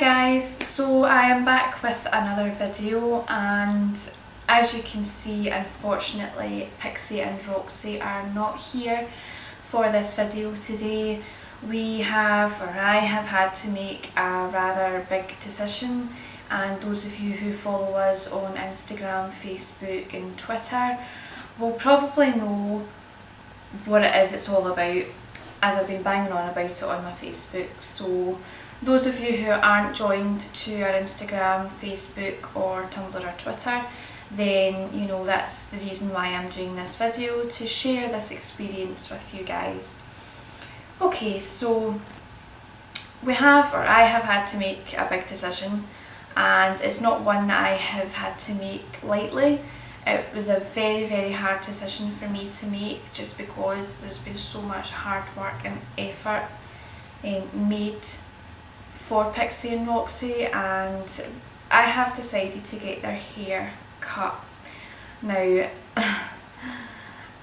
guys, so I am back with another video, and as you can see, unfortunately Pixie and Roxy are not here for this video today. I have had to make a rather big decision, and those of you who follow us on Instagram, Facebook and Twitter will probably know what it is it's all about, as I've been banging on about it on my Facebook. So those of you who aren't joined to our Instagram, Facebook or Tumblr or Twitter, then you know that's the reason why I'm doing this video, to share this experience with you guys. Okay, so I have had to make a big decision, and it's not one that I have had to make lightly. It was a very hard decision for me to make, just because there's been so much hard work and effort made for Pixie and Roxy, and I have decided to get their hair cut. Now, it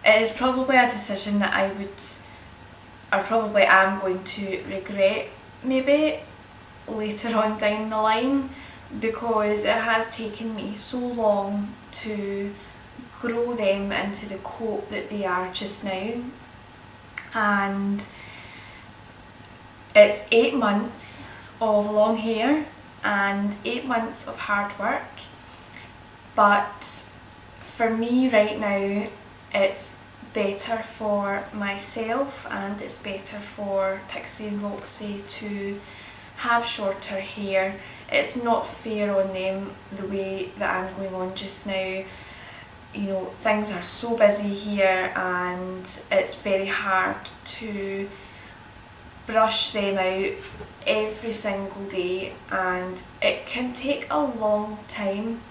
is probably a decision that I probably am going to regret maybe later on down the line, because it has taken me so long to grow them into the coat that they are just now, and it's 8 months of long hair and 8 months of hard work. But for me right now, it's better for myself and it's better for Pixie and Roxy to have shorter hair. It's not fair on them the way that I'm going on just now. You know, things are so busy here and it's very hard to brush them out every single day, and it can take a long time.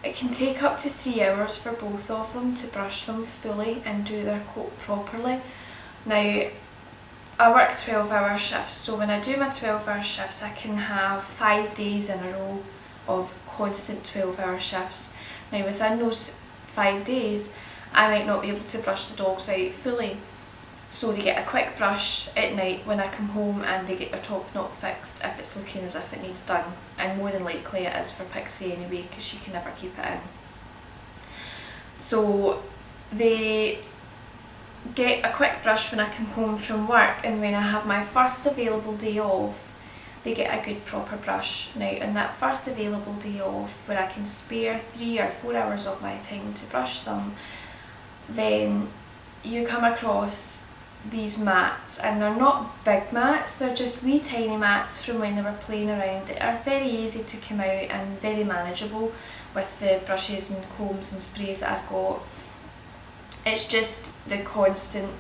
It can take up to 3 hours for both of them to brush them fully and do their coat properly. Now, I work 12-hour shifts, so when I do my 12-hour shifts I can have 5 days in a row of constant 12-hour shifts. Now within those 5 days I might not be able to brush the dogs out fully, so they get a quick brush at night when I come home and they get their top knot fixed if it's looking as if it needs done, and more than likely it is for Pixie anyway, because she can never keep it in. So they get a quick brush when I come home from work, and when I have my first available day off they get a good proper brush. Now on that first available day off, where I can spare 3 or 4 hours of my time to brush them, then you come across these mats, and they're not big mats, they're just wee tiny mats from when they were playing around, that are very easy to come out and very manageable with the brushes and combs and sprays that I've got. It's just the constant,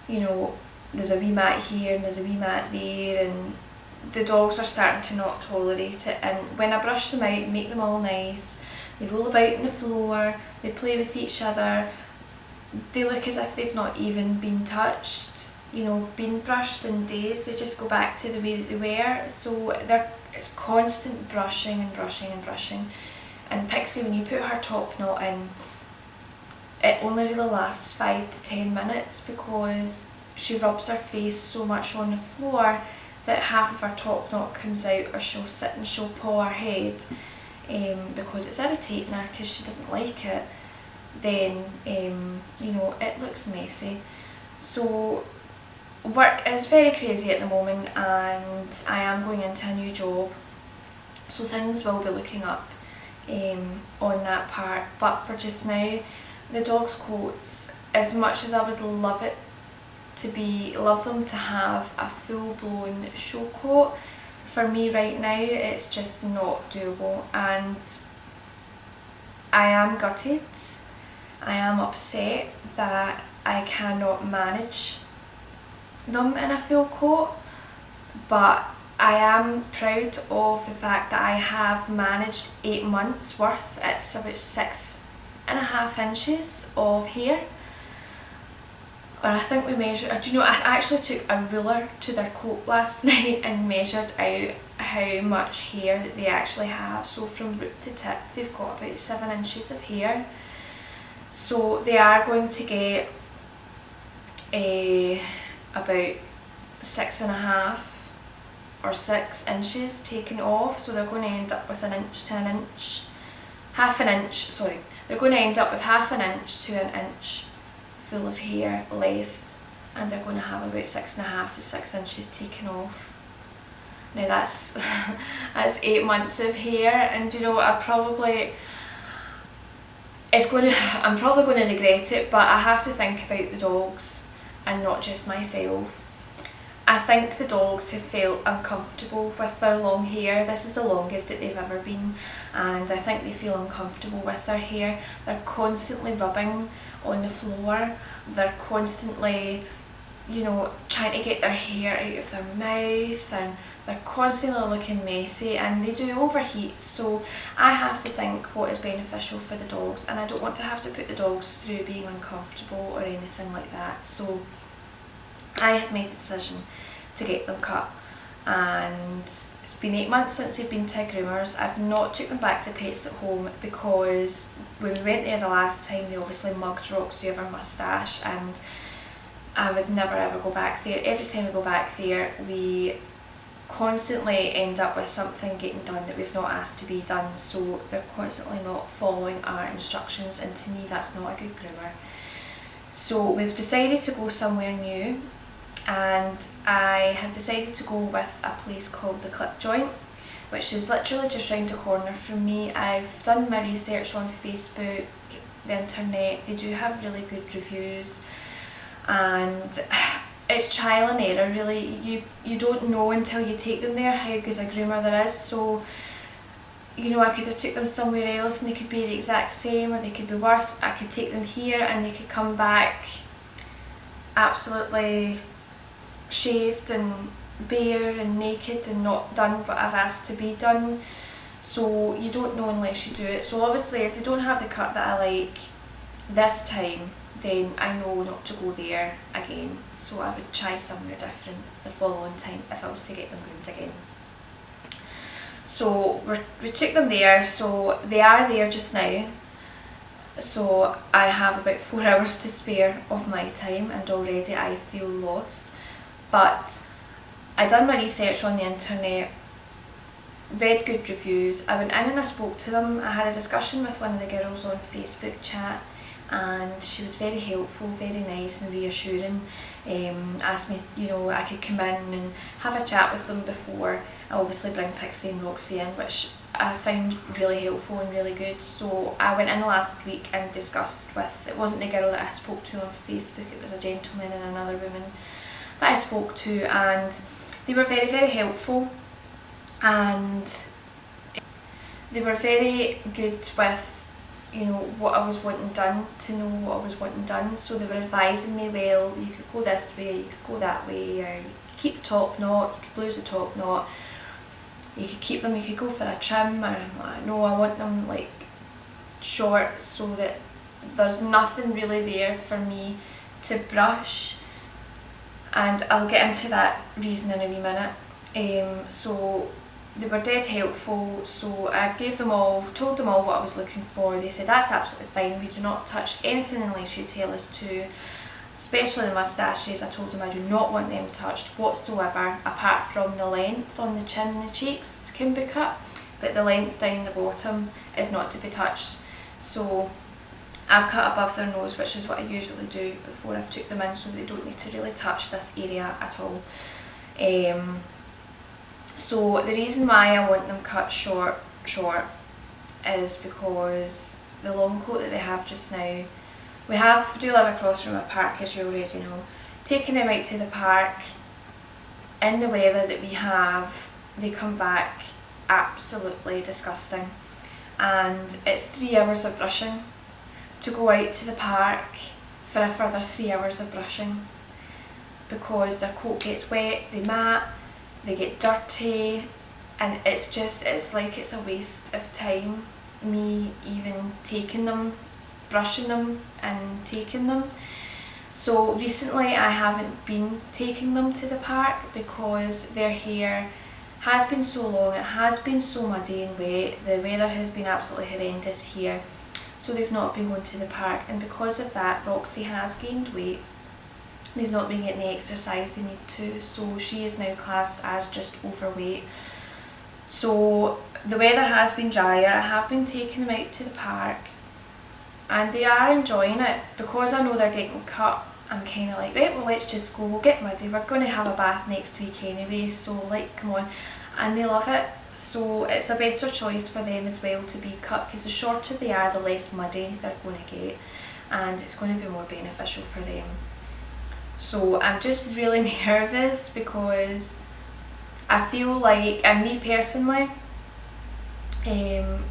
you know, there's a wee mat here and there's a wee mat there, and the dogs are starting to not tolerate it. And when I brush them out, make them all nice, they roll about on the floor, they play with each other, they look as if they've not even been touched, you know, been brushed in days. They just go back to the way that they were. So it's constant brushing and brushing and brushing. And Pixie, when you put her top knot in, it only really lasts 5 to 10 minutes, because she rubs her face so much on the floor that half of her top knot comes out, or she'll sit and she'll paw her head because it's irritating her, because she doesn't like it. Then you know, it looks messy. So work is very crazy at the moment, and I am going into a new job, so things will be looking up on that part. But for just now, the dogs' coats, as much as I would love them to have a full-blown show coat, for me right now it's just not doable, and I am gutted. I am upset that I cannot manage them in a full coat, but I am proud of the fact that I have managed 8 months worth. It's about 6.5 inches of hair. And I think we measured, do you know, I actually took a ruler to their coat last night and measured out how much hair that they actually have. So from root to tip they've got about 7 inches of hair. So they are going to get about 6.5 or 6 inches taken off, so they're going to end up with an inch to an inch, half an inch, sorry, they're going to end up with half an inch to an inch full of hair left, and they're going to have about 6.5 to 6 inches taken off. Now that's that's 8 months of hair, and you know what, I'm probably going to regret it, but I have to think about the dogs and not just myself. I think the dogs have felt uncomfortable with their long hair. This is the longest that they've ever been, and I think they feel uncomfortable with their hair. They're constantly rubbing on the floor, they're constantly, you know, trying to get their hair out of their mouth, and they're constantly looking messy, and they do overheat. So I have to think what is beneficial for the dogs, and I don't want to have to put the dogs through being uncomfortable or anything like that. So I have made a decision to get them cut, and it's been 8 months since they've been to groomers. I've not took them back to Pets at Home because when we went there the last time they obviously mugged Roxy of her moustache, and I would never ever go back there. Every time we go back there we constantly end up with something getting done that we've not asked to be done, so they're constantly not following our instructions, and to me that's not a good groomer. So we've decided to go somewhere new, and I have decided to go with a place called the Clip Joint, which is literally just round the corner from me. I've done my research on Facebook, the internet. They do have really good reviews, and it's trial and error really. You don't know until you take them there how good a groomer there is. So you know, I could have took them somewhere else and they could be the exact same, or they could be worse. I could take them here and they could come back absolutely shaved and bare and naked and not done what I've asked to be done. So you don't know unless you do it. So obviously if they don't have the cut that I like this time, then I know not to go there again. So I would try somewhere different the following time if I was to get them groomed again. So we took them there, so they are there just now. So I have about 4 hours to spare of my time, and already I feel lost. But I done my research on the internet, read good reviews. I went in and I spoke to them. I had a discussion with one of the girls on Facebook chat, and she was very helpful, very nice and reassuring. Asked me, you know, I could come in and have a chat with them before I obviously bring Pixie and Roxy in, which I found really helpful and really good. So I went in last week and discussed with, it wasn't the girl that I spoke to on Facebook, it was a gentleman and another woman that I spoke to, and they were very, very helpful, and they were very good with, you know, what I was wanting done, to know what I was wanting done. So they were advising me, well, you could go this way, you could go that way, or you could keep the top knot, you could lose the top knot, you could keep them, you could go for a trim, or I'm like, no, I want them like short so that there's nothing really there for me to brush. And I'll get into that reason in a wee minute. So they were dead helpful, so I gave them all, told them all what I was looking for. They said that's absolutely fine, we do not touch anything unless you tell us to, especially the moustaches. I told them I do not want them touched whatsoever, apart from the length on the chin and the cheeks can be cut, but the length down the bottom is not to be touched. So I've cut above their nose, which is what I usually do before I've took them in, so they don't need to really touch this area at all. So the reason why I want them cut short is because the long coat that they have just now, we do live across from a park, as you already know. Taking them out to the park in the weather that we have, they come back absolutely disgusting, and it's 3 hours of brushing to go out to the park for a further 3 hours of brushing, because their coat gets wet, they mat, they get dirty, and it's like it's a waste of time, me even taking them, brushing them and taking them. So recently I haven't been taking them to the park because their hair has been so long, it has been so muddy and wet, the weather has been absolutely horrendous here, so they've not been going to the park, and because of that Roxy has gained weight, they've not been getting the exercise they need to, so she is now classed as just overweight. So the weather has been drier, I have been taking them out to the park and they are enjoying it. Because I know they're getting cut, I'm kind of like, right, well let's just go, we'll get muddy, we're going to have a bath next week anyway, so like come on. And they love it, so it's a better choice for them as well to be cut, because the shorter they are the less muddy they're going to get, and it's going to be more beneficial for them. So I'm just really nervous because I feel like, and me personally,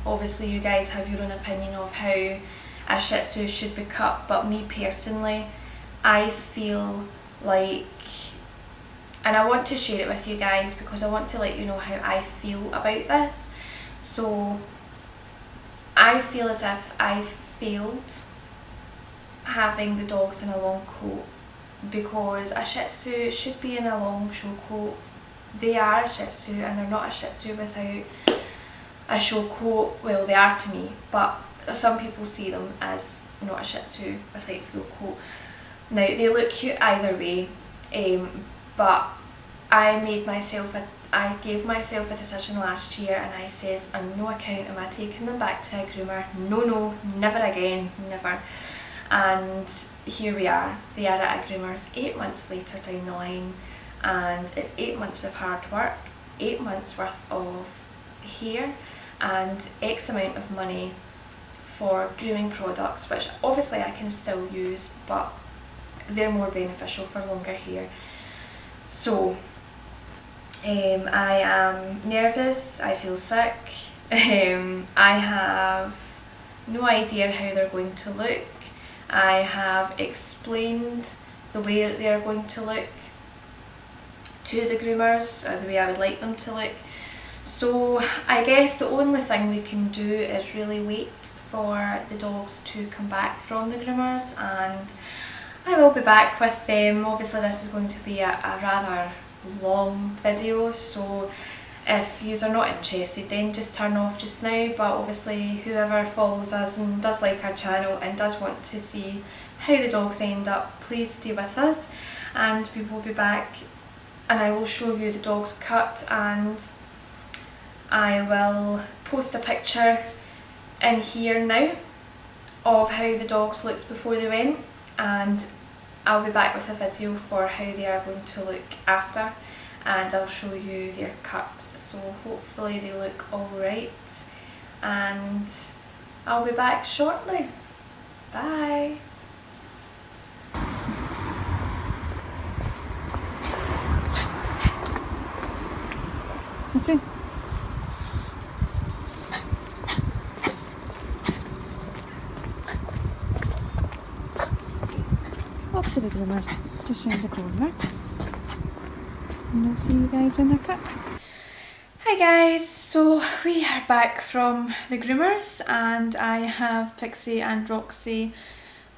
obviously you guys have your own opinion of how a Shih Tzu should be cut, but me personally, I feel like, and I want to share it with you guys because I want to let you know how I feel about this. So I feel as if I've failed having the dogs in a long coat, because a Shih Tzu should be in a long show coat. They are a Shih Tzu and they're not a Shih Tzu without a show coat. Well, they are to me, but some people see them as not a Shih Tzu without full coat. Now they look cute either way, but I gave myself a decision last year and I says on no account am I taking them back to a groomer. No, never again, never. And here we are, they are at a groomer's 8 months later down the line, and it's 8 months of hard work, 8 months worth of hair and X amount of money for grooming products, which obviously I can still use, but they're more beneficial for longer hair. So I am nervous, I feel sick, I have no idea how they're going to look. I have explained the way that they are going to look to the groomers, or the way I would like them to look. So I guess the only thing we can do is really wait for the dogs to come back from the groomers, and I will be back with them. Obviously this is going to be a rather long video, so if you are not interested then just turn off just now, but obviously whoever follows us and does like our channel and does want to see how the dogs end up, please stay with us and we will be back and I will show you the dogs cut, and I will post a picture in here now of how the dogs looked before they went, and I'll be back with a video for how they are going to look after, and I'll show you their cut. So hopefully they look alright, and I'll be back shortly. Bye! This way. Off to the groomers, just round the corner. And we'll see you guys when they're cut. Hi guys, so we are back from the groomers and I have Pixie and Roxy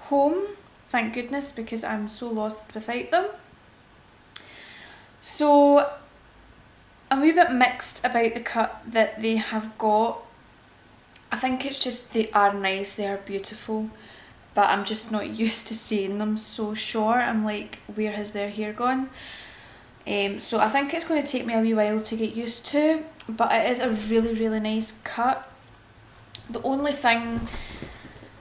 home, thank goodness, because I'm so lost without them. So I'm a wee bit mixed about the cut that they have got. I think it's just they are nice, they are beautiful, but I'm just not used to seeing them so short. I'm like, where has their hair gone? So I think it's going to take me a wee while to get used to, but it is a really nice cut. The only thing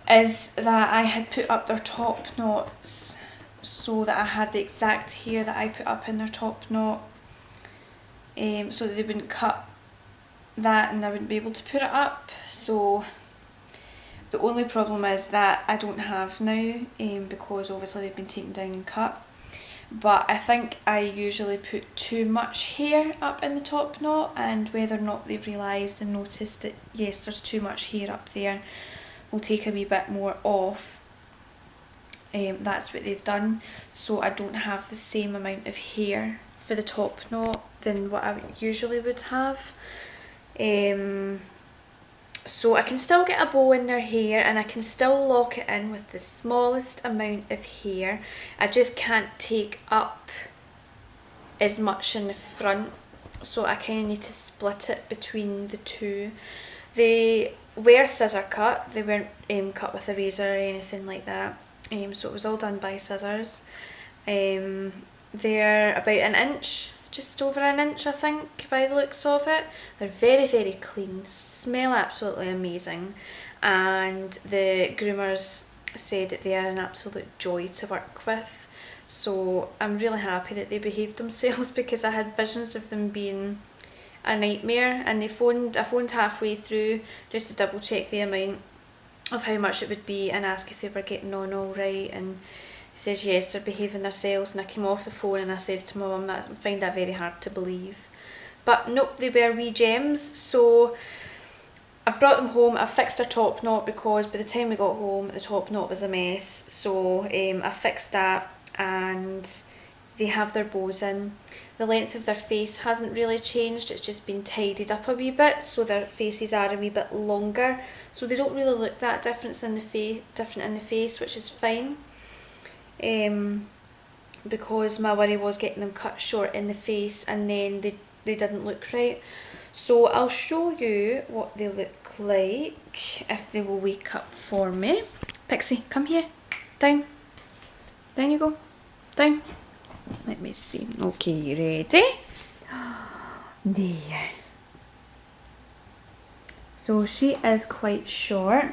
is that I had put up their top knots so that I had the exact hair that I put up in their top knot, so that they wouldn't cut that and I wouldn't be able to put it up. So the only problem is that I don't have now, because obviously they've been taken down and cut. But I think I usually put too much hair up in the top knot, and whether or not they've realised and noticed that yes, there's too much hair up there, we'll take a wee bit more off. That's what they've done, so I don't have the same amount of hair for the top knot than what I usually would have. So I can still get a bow in their hair and I can still lock it in with the smallest amount of hair. I just can't take up as much in the front, so I kind of need to split it between the two. They were scissor cut, they weren't cut with a razor or anything like that, so it was all done by scissors. They're about an inch, just over an inch I think by the looks of it. They're very, very clean, smell absolutely amazing, and the groomers said that they are an absolute joy to work with. So I'm really happy that they behaved themselves, because I had visions of them being a nightmare, and I phoned halfway through just to double check the amount of how much it would be and ask if they were getting on all right, and he says yes, they're behaving themselves. And I came off the phone and I said to my mum that I find that very hard to believe, but nope, they were wee gems. So I've brought them home. I've fixed their top knot, because by the time we got home the top knot was a mess, so I fixed that, and they have their bows in. The length of their face hasn't really changed, it's just been tidied up a wee bit, so their faces are a wee bit longer, so they don't really look that different in the face, which is fine. Because my worry was getting them cut short in the face and then they didn't look right. So I'll show you what they look like if they will wake up for me. Pixie, come here. Down. Down you go. Down. Let me see. Okay, you ready? There. So she is quite short,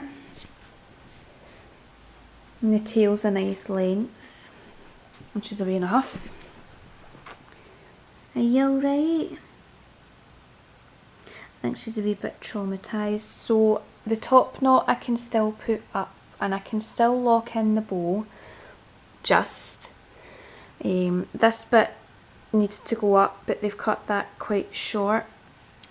and the tail's a nice length, which is a wee enough. Are you alright? I think she's a wee bit traumatised. So the top knot I can still put up, and I can still lock in the bow, just this bit needs to go up, but they've cut that quite short,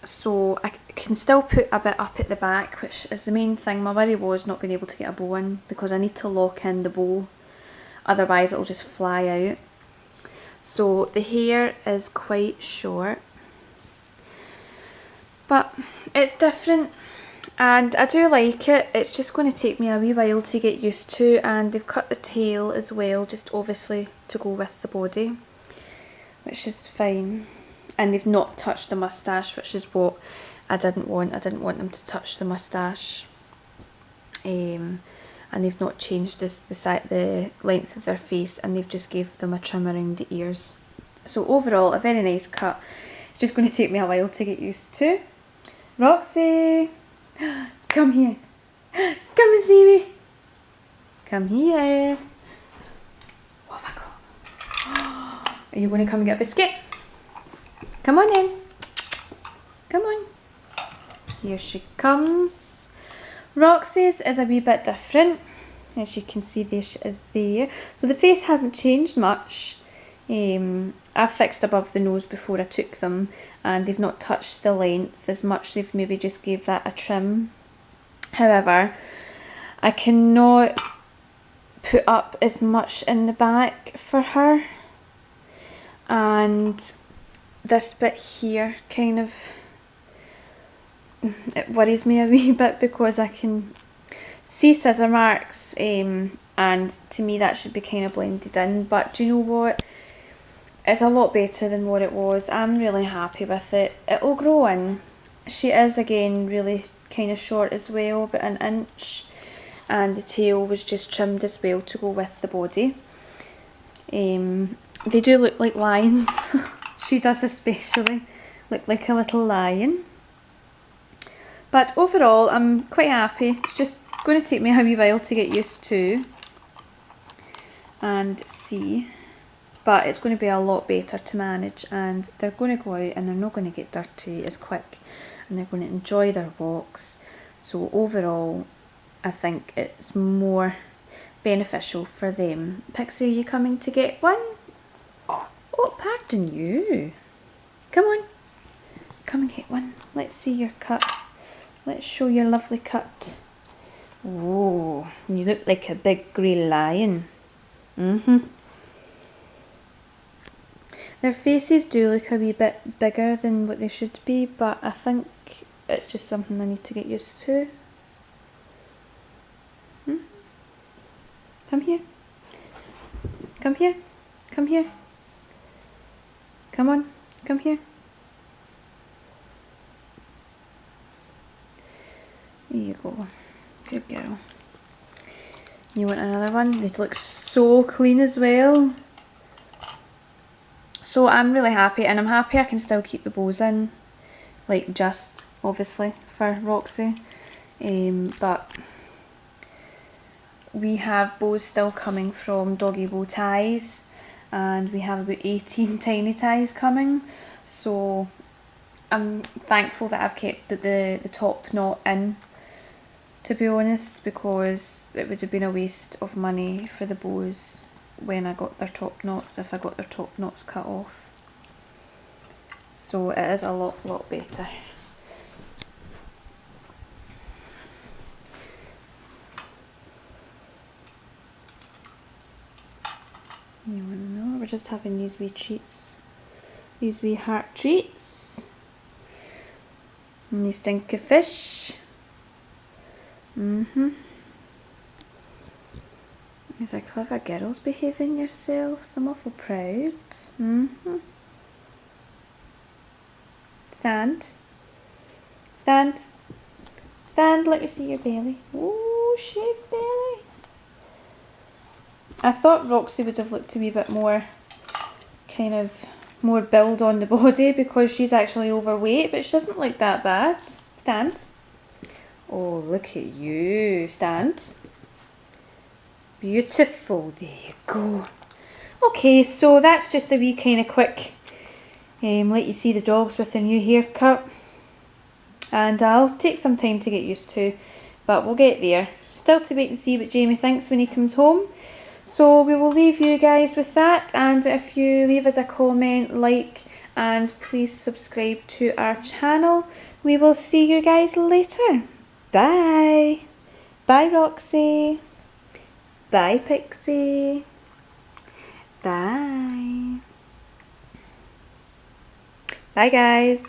so I can still put a bit up at the back, which is the main thing. My worry was not being able to get a bow in, because I need to lock in the bow, otherwise it'll just fly out. So the hair is quite short, but it's different and I do like it. It's just going to take me a wee while to get used to, and they've cut the tail as well, just obviously to go with the body, which is fine. And they've not touched the moustache, which is what I didn't want. I didn't want them to touch the moustache. And they've not changed the length of their face, and they've just gave them a trim around the ears. So overall, a very nice cut. It's just going to take me a while to get used to. Roxy! Come here. Come and see me. Come here. What have I got? Are you going to come and get a biscuit? Come on in. Come on. Here she comes. Roxy's is a wee bit different. As you can see, there she is there. So the face hasn't changed much. I fixed above the nose before I took them, and they've not touched the length as much. They've maybe just gave that a trim. However, I cannot put up as much in the back for her, and this bit here kind of, it worries me a wee bit, because I can see scissor marks, and to me that should be kind of blended in. But do you know what? It's a lot better than what it was. I'm really happy with it. It'll grow in. She is again really kind of short as well, about an inch, and the tail was just trimmed as well to go with the body. They do look like lions. She does especially look like a little lion. But overall, I'm quite happy. It's just going to take me a wee while to get used to and see. But it's going to be a lot better to manage, and they're going to go out and they're not going to get dirty as quick, and they're going to enjoy their walks. So overall, I think it's more beneficial for them. Pixie, are you coming to get one? Oh, pardon you. Come on. Come and get one. Let's see your cut. Let's show your lovely cut. Oh, you look like a big grey lion. Their faces do look a wee bit bigger than what they should be, but I think it's just something I need to get used to. Come here. Come here. Come here. Come on. Come here. There you go. Good girl. You want another one? They look so clean as well. So I'm really happy, and I'm happy I can still keep the bows in, like just obviously for Roxy, but we have bows still coming from Doggy Bow Ties, and we have about 18 tiny ties coming, so I'm thankful that I've kept the top knot in, to be honest, because it would have been a waste of money for the bows when I got their top knots, if I got their top knots cut off. So it is a lot better. You wanna know? We're just having these wee treats, these wee heart treats, and these stinky fish. These are clever girls behaving yourselves. I'm awful proud. Stand. Stand. Stand, let me see your belly. Oh, shake belly. I thought Roxy would have looked a wee bit more, kind of, more build on the body because she's actually overweight, but she doesn't look that bad. Stand. Oh, look at you. Stand. Beautiful. There you go. Okay, so that's just a wee kind of quick, let you see the dogs with a new haircut. And I'll take some time to get used to, but we'll get there. Still to wait and see what Jamie thinks when he comes home. So we will leave you guys with that, and if you leave us a comment, like, and please subscribe to our channel. We will see you guys later. Bye. Bye, Roxy. Bye, Pixie. Bye. Bye, guys.